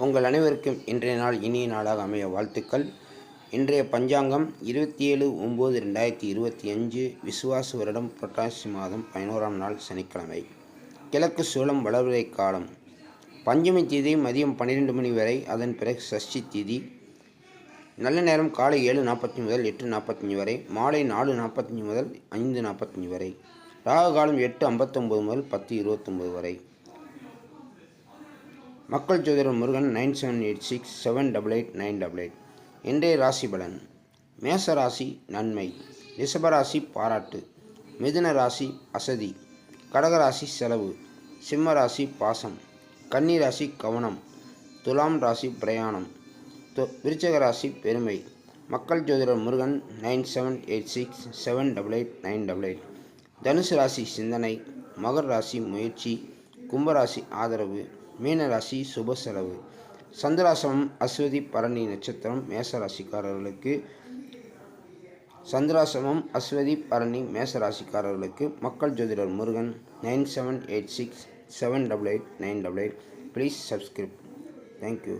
உங்கள் அனைவருக்கும் இன்றைய நாள் இனிய நாளாக அமைய வாழ்த்துக்கள். இன்றைய பஞ்சாங்கம் 27/9/2025 விசுவாச வருடம் புரட்டாசி மாதம் 11ஆம் நாள் சனிக்கிழமை. கிழக்கு சூலம் வளர்வரை காலம். பஞ்சமி தேதி மதியம் 12 மணி வரை, அதன் பிறகு சஷ்டி தேதி. நல்ல நேரம் காலை 7:45 முதல் 8:45 வரை, மாலை 4:45 முதல் 5:45 வரை. ராகு காலம் 8:59 முதல் 10:29 வரை. மக்கள் ஜோதிடர் முருகன் 9786788988. இன்றைய ராசி பலன். மேச ராசி நன்மை, ரிஷபராசி பாராட்டு, மிதுன ராசி அசதி, கடகராசி செலவு, சிம்ம ராசி பாசம், கன்னி ராசி கவனம், துலாம் ராசி பிரயாணம், விருச்சிக ராசி பெருமை. மக்கள் ஜோதிடர் முருகன் 9786788988. தனுசு ராசி சிந்தனை, மகர் ராசி முயற்சி, கும்பராசி ஆதரவு, மீனராசி சுப செலவு. சந்திராசிரமம் அஸ்வதி பரணி நட்சத்திரம் மேசராசிக்காரர்களுக்கு. சந்திராசிரமம் அஸ்வதி பரணி மேசராசிக்காரர்களுக்கு மக்கள் ஜோதிடர் முருகன் 9786788988. Please subscribe. தேங்க்யூ.